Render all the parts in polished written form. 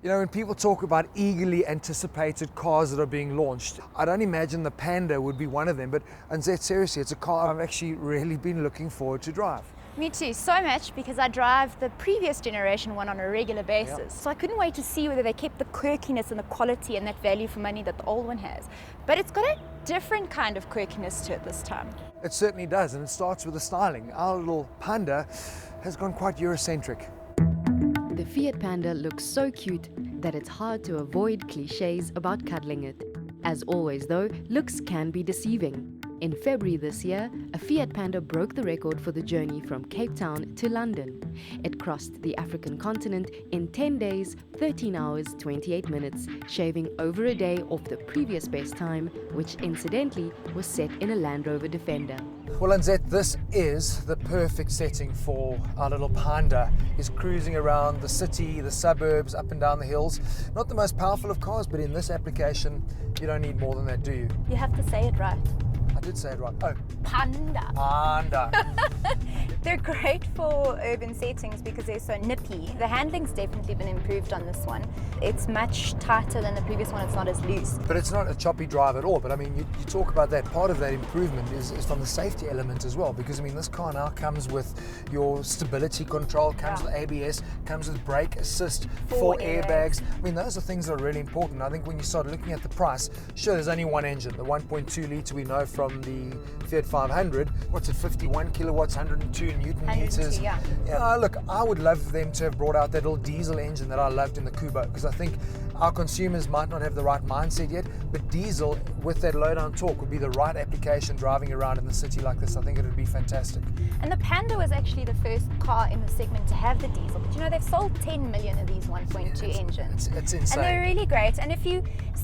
You know, when people talk about eagerly anticipated cars that are being launched, I don't imagine the Panda would be one of them, but seriously, it's a car I've actually really been looking forward to drive. Me too, so much, because I drive the previous generation one on a regular basis. Yep. So I couldn't wait to see whether they kept the quirkiness and the quality and that value for money that the old one has. But it's got a different kind of quirkiness to it this time. It certainly does, and it starts with the styling. Our little Panda has gone quite Eurocentric. The Fiat Panda looks so cute that it's hard to avoid cliches about cuddling it. As always though, looks can be deceiving. In February this year, a Fiat Panda broke the record for the journey from Cape Town to London. It crossed the African continent in 10 days, 13 hours, 28 minutes, shaving over a day off the previous best time, which incidentally was set in a Land Rover Defender. Well, Anzette, this is the perfect setting for our little Panda. He's cruising around the city, the suburbs, up and down the hills. Not the most powerful of cars, but in this application, you don't need more than that, do you? You have to say it right. I did say it right. Oh, Panda. Panda. They're great for urban settings because they're so nippy. The handling's definitely been improved on this one. It's much tighter than the previous one, it's not as loose. But it's not a choppy drive at all. But I mean, you talk about that, part of that improvement is from the safety element as well. Because I mean, this car now comes with your stability control, comes with ABS, comes with brake assist, four airbags. I mean, those are things that are really important. I think when you start looking at the price, sure, there's only one engine, the 1.2 litre we know from the Fiat 500. What's it, 51 kilowatts, 102 Newton meters. Yeah, look, I would love them to have brought out that little diesel engine that I loved in the Kubo, because I think our consumers might not have the right mindset yet, but diesel with that low-down torque would be the right application driving around in the city like this. I think it would be fantastic. And the Panda was actually the first car in the segment to have the diesel, but you know, they've sold 10 million of these 1.2 engines. It's insane. And they're really great. And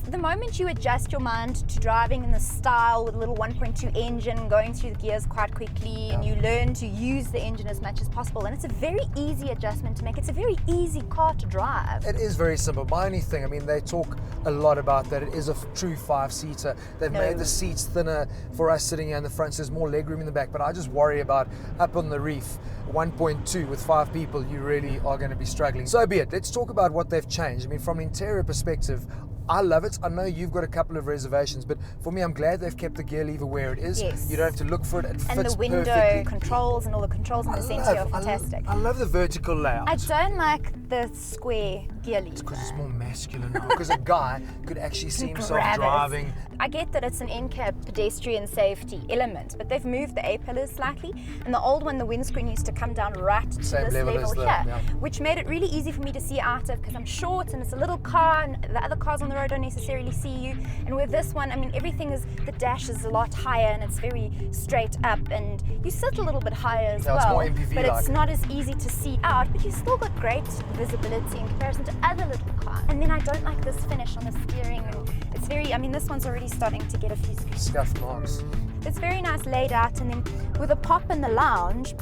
the moment you adjust your mind to driving in the style with a little 1.2 engine, going through the gears quite quickly, and you learn to use the engine as much as possible, and it's a very easy adjustment to make. It's a very easy car to drive. It is very simple. My only thing, I mean, they talk a lot about that it is a true five-seater. They've made the seats thinner for us sitting here in the front, so there's more legroom in the back, but I just worry about up on the reef, 1.2 with 5 people, you really are going to be struggling. So be it. Let's talk about what they've changed. I mean, from an interior perspective, I love it. I know you've got a couple of reservations, but for me, I'm glad they've kept the gear lever where it is. Yes. You don't have to look for it. It fits and the window perfectly. controls and all the controls in the centre are fantastic. I love the vertical layout. I don't like the square gear lever. It's because it's more masculine now. Because a guy could actually see himself grab it. driving. I get that it's an NCAP pedestrian safety element, but they've moved the A-pillars slightly, and the old one, the windscreen used to come down right to Same this level level as the- here, yeah. which made it really easy for me to see out of, because I'm short and it's a little car and the other cars on the road don't necessarily see you. And with this one, I mean, the dash is a lot higher and it's very straight up, and you sit a little bit higher as well. It's more MPV but like. it's not as easy to see out, but you've still got great visibility in comparison to other little cars. And then I don't like this finish on the steering. It's very, I mean, this one's already starting to get a few Scuff marks. It's very nice laid out, and then with a pop in the lounge,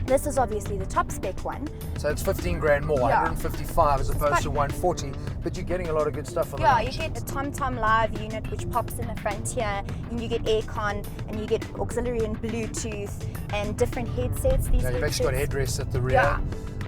this is obviously the top spec one. So it's 15 grand more, Yeah. 155 as opposed to 140, but you're getting a lot of good stuff on the Yeah, lounge. you get a TomTom Live unit which pops in the front here, and you get aircon, and you get auxiliary and Bluetooth, and different headsets. These Yeah, you've actually got headrests at the rear. Yeah.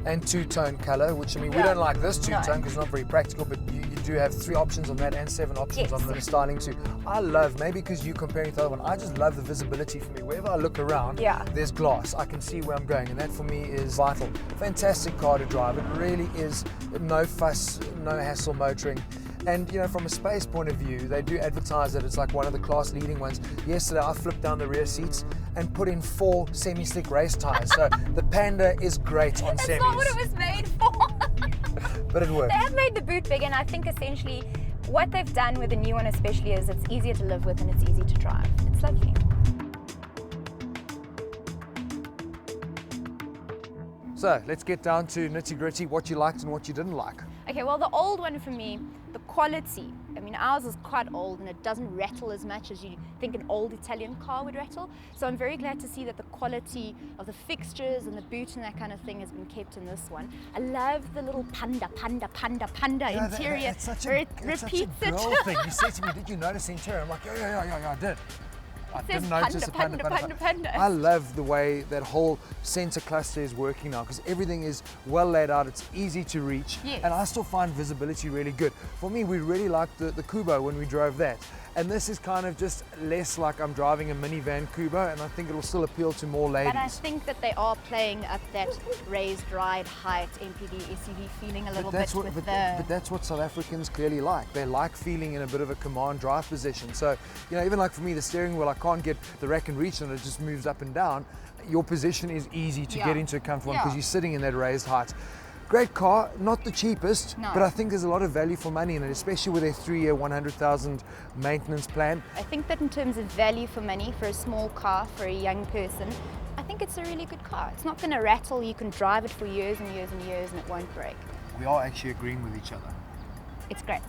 And two-tone color, which I mean, we Yeah. don't like this two-tone No. because it's not very practical, but you do have 3 options on that and 7 options Yes. on the styling too. I love, maybe because you're comparing to the other one, I just love the visibility for me. Wherever I look around, Yeah. there's glass. I can see where I'm going, and that for me is vital. Fantastic car to drive. It really is no fuss, no hassle motoring. And you know, from a space point of view, they do advertise that it's like one of the class leading ones. Yesterday I flipped down the rear seats and put in 4 semi-slick race tires. So the Panda is great on That's semis. not what it was made for. But it works. They have made the boot big, and I think essentially what they've done with the new one especially is it's easier to live with and it's easy to drive. It's lovely. So let's get down to nitty-gritty, what you liked and what you didn't like. Okay, well, the old one for me, the quality, I mean, ours is quite old and it doesn't rattle as much as you think an old Italian car would rattle. So I'm very glad to see that the quality of the fixtures and the boot and that kind of thing has been kept in this one. I love the little Panda interior. It's such where a, it it's such repeats a girl it. thing. You said to me, did you notice the interior? I'm like, yeah, I did. I It says didn't notice the Panda, Panda. I love the way that whole center cluster is working now because everything is well laid out. It's easy to reach, Yes. and I still find visibility really good. For me, we really liked the Kubo when we drove that. And this is kind of just less like I'm driving a minivan Kubo, and I think it will still appeal to more ladies. But I think that they are playing up that raised ride height MPV SUV feeling a little bit with but that's what South Africans clearly like. They like feeling in a bit of a command drive position. So, you know, even like for me, the steering wheel, I can't get the rack and reach and it just moves up and down. Your position is easy to get into a comfort one because you're sitting in that raised height. Great car, not the cheapest, No. but I think there's a lot of value for money in it, especially with their 3-year 100,000 maintenance plan. I think that in terms of value for money for a small car for a young person, I think it's a really good car. It's not going to rattle. You can drive it for years and years and years and it won't break. We are actually agreeing with each other. It's great.